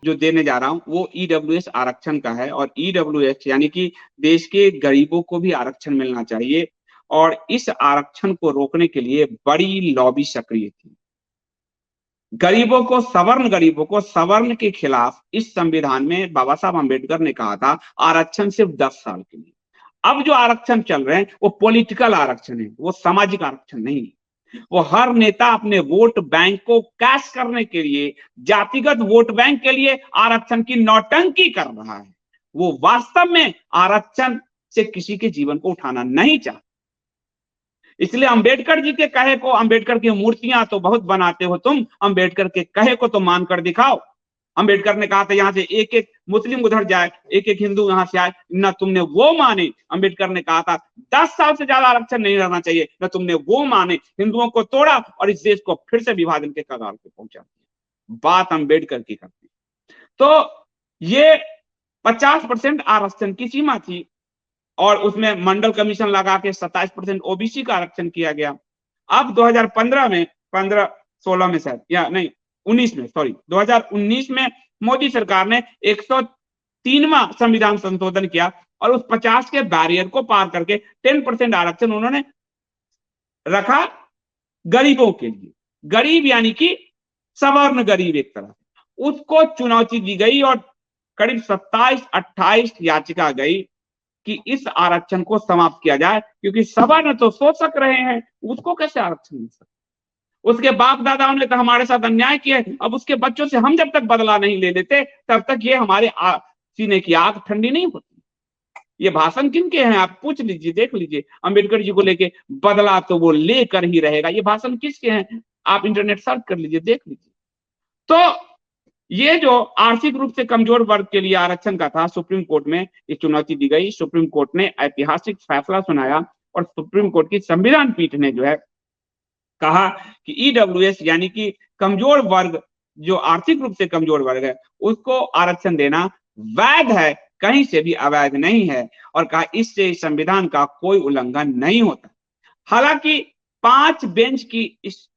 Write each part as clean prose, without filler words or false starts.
जो देने जा रहा हूं वो ईडब्ल्यूएस आरक्षण का है। और ईडब्ल्यूएस यानी कि देश के गरीबों को भी आरक्षण मिलना चाहिए, और इस आरक्षण को रोकने के लिए बड़ी लॉबी सक्रिय थी। गरीबों को सवर्ण के खिलाफ इस संविधान में बाबा साहब अम्बेडकर ने कहा था आरक्षण सिर्फ 10 साल के लिए। अब जो आरक्षण चल रहे हैं वो पॉलिटिकल आरक्षण है, वो सामाजिक आरक्षण नहीं। वो हर नेता अपने वोट बैंक को कैश करने के लिए, जातिगत वोट बैंक के लिए आरक्षण की नौटंकी कर रहा है। वो वास्तव में आरक्षण से किसी के जीवन को उठाना नहीं चाहता। इसलिए अंबेडकर जी के कहे को, अंबेडकर की मूर्तियां तो बहुत बनाते हो तुम, अंबेडकर के कहे को तो मानकर दिखाओ। अंबेडकर ने कहा था यहां से एक एक मुस्लिम उधर जाए, एक एक हिंदू यहां से आए, ना तुमने वो माने। अंबेडकर ने कहा था 10 साल से ज्यादा आरक्षण नहीं रहना चाहिए, ना तुमने वो माने। हिंदुओं को तोड़ा और इस देश को फिर से विभाजन के कगार पे पहुंचा दिया। बात अंबेडकर की करती। तो ये 50% आरक्षण की सीमा थी, और उसमें मंडल कमीशन लगा के 27% ओबीसी का आरक्षण किया गया। अब 2015 में, 15-16 में शायद, या नहीं 19 में, सॉरी 2019 में मोदी सरकार ने 103वां संविधान संशोधन किया, और उस 50 के बैरियर को पार करके 10% आरक्षण उन्होंने रखा गरीबों के लिए। गरीब यानी कि सवर्ण गरीब एक तरह से, उसको चुनौती दी गई और करीब 27-28 याचिका गई कि इस आरक्षण को समाप्त किया जाए, क्योंकि सवर्ण तो शोषक रहे हैं, उसको कैसे आरक्षण मिल सकता। उसके बाप दादाओं ने तो हमारे साथ अन्याय किया है, अब उसके बच्चों से हम जब तक बदला नहीं ले लेते तब तक ये हमारे सीने की आग ठंडी नहीं होती। ये भाषण किनके हैं आप पूछ लीजिए, देख लीजिए। अंबेडकर जी को लेके बदला तो वो लेकर ही रहेगा, ये भाषण किसके हैं आप इंटरनेट सर्च कर लीजिए, देख लीजिए। तो ये जो आर्थिक रूप से कमजोर वर्ग के लिए आरक्षण का था, सुप्रीम कोर्ट में ये चुनौती दी गई। सुप्रीम कोर्ट ने ऐतिहासिक फैसला सुनाया, और सुप्रीम कोर्ट की संविधान पीठ ने जो है कहा कि ईडब्ल्यूएस यानी कि कमजोर वर्ग, जो आर्थिक रूप से कमजोर वर्ग है, उसको आरक्षण देना वैध है, कहीं से भी अवैध नहीं है। और कहा इससे संविधान का कोई उल्लंघन नहीं होता। हालांकि 5 बेंच की इस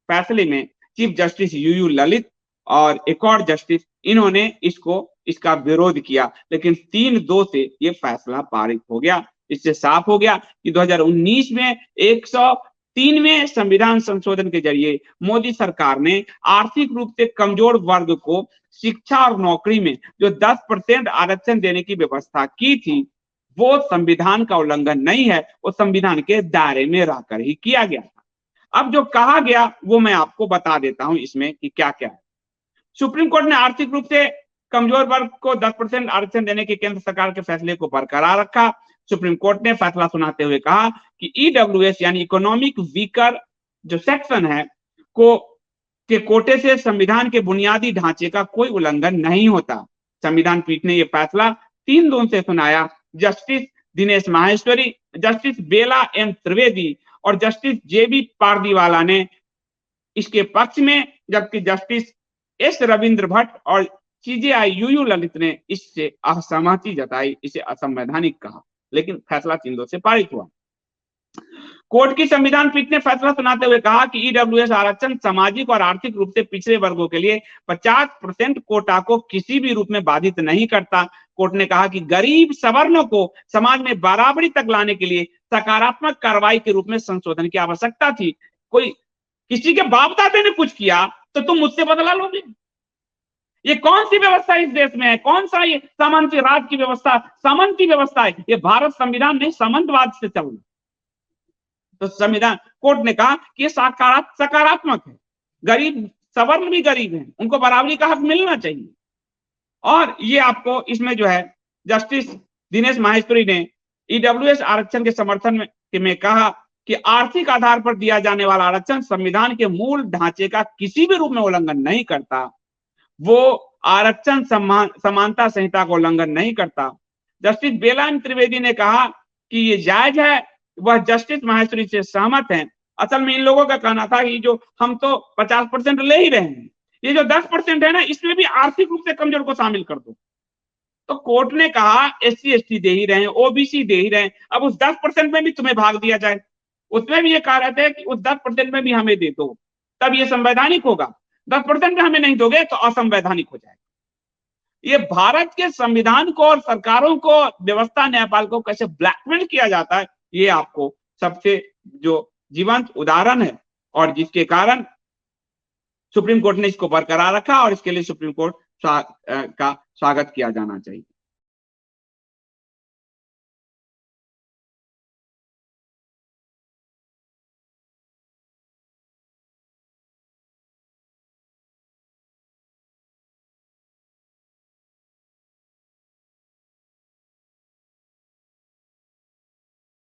फैसले में चीफ जस्टिस यूयू ललित और एक और जस्टिस, इन्होंने इसका विरोध किया, लेकिन 3-2 से ये फैसला पारित हो गया। इससे साफ हो गया कि 2019 में 103वें संविधान संशोधन के जरिए मोदी सरकार ने आर्थिक रूप से कमजोर वर्ग को शिक्षा और नौकरी में जो 10% आरक्षण देने की व्यवस्था की थी, वो संविधान का उल्लंघन नहीं है, वो संविधान के दायरे में रहकर ही किया गया था। अब जो कहा गया वो मैं आपको बता देता हूं इसमें कि क्या क्या है। सुप्रीम कोर्ट ने आर्थिक रूप से कमजोर वर्ग को 10% आरक्षण देने के केंद्र सरकार के फैसले को बरकरार रखा। सुप्रीम कोर्ट ने फैसला सुनाते हुए कहा कि ईडब्ल्यूएस यानी इकोनॉमिक वीकर जो सेक्शन है के कोटे से संविधान के बुनियादी ढांचे का कोई उल्लंघन नहीं होता। संविधान पीठ ने यह फैसला 3-2 से सुनाया। जस्टिस दिनेश माहेश्वरी, जस्टिस बेला एम त्रिवेदी और जस्टिस जेबी पारदीवाला ने इसके पक्ष में, जबकि जस्टिस एस रविंद्र भट्ट और सीजेआई यूयू ललित ने इससे असहमति जताई, इसे असंवैधानिक कहा, लेकिन फैसला 3-2 से पारित हुआ। कोर्ट की संविधान पीठ ने फैसला सुनाते हुए कहा कि ईडब्ल्यूएस आरक्षण सामाजिक और आर्थिक रूप से पिछड़े वर्गों के लिए 50% कोटा को किसी भी रूप में बाधित नहीं करता। कोर्ट ने कहा कि गरीब सवर्णों को समाज में बराबरी तक लाने के लिए सकारात्मक कार्रवाई के रूप में संशोधन की आवश्यकता थी। कोई किसी के बाप दादा ने कुछ किया तो तुम मुझसे बदला लोगे? ये कौन सी व्यवस्था इस देश में है? कौन सा ये सामंती राज की व्यवस्था, सामंती व्यवस्था है? ये भारत संविधान नहीं, सामंतवाद से चल रहा। तो संविधान कोर्ट ने कहा कि ये सकारात्मक है, गरीब सवर्ण भी गरीब हैं, उनको बराबरी का हक मिलना चाहिए। और ये आपको इसमें जो है जस्टिस दिनेश माहेश्वरी ने ईडब्ल्यूएस आरक्षण के समर्थन में कहा कि आर्थिक आधार पर दिया जाने वाला आरक्षण संविधान के मूल ढांचे का किसी भी रूप में उल्लंघन नहीं करता। वो आरक्षण समानता संहिता का उल्लंघन नहीं करता। जस्टिस बेला एम त्रिवेदी ने कहा कि ये जायज है, वह जस्टिस माहेश्वरी से सहमत हैं। असल में इन लोगों का कहना था कि जो हम तो 50% ले ही रहे हैं, ये जो 10% है ना, इसमें भी आर्थिक रूप से कमजोर को शामिल कर दो। तो कोर्ट ने कहा एससी एसटी दे ही रहे हैं, ओबीसी दे ही रहे हैं, अब उस 10% में भी तुम्हें भाग दिया जाए। उसमें भी ये कह रहे थे कि उस 10% में भी हमें दे दो, तब ये संवैधानिक होगा। 10% में हमें नहीं दोगे तो असंवैधानिक हो जाएगा। ये भारत के संविधान को और सरकारों को, व्यवस्था न्यायपाल को कैसे ब्लैकमेल किया जाता है, ये आपको सबसे जो जीवंत उदाहरण है, और जिसके कारण सुप्रीम कोर्ट ने इसको बरकरार रखा और इसके लिए सुप्रीम कोर्ट का स्वागत किया जाना चाहिए।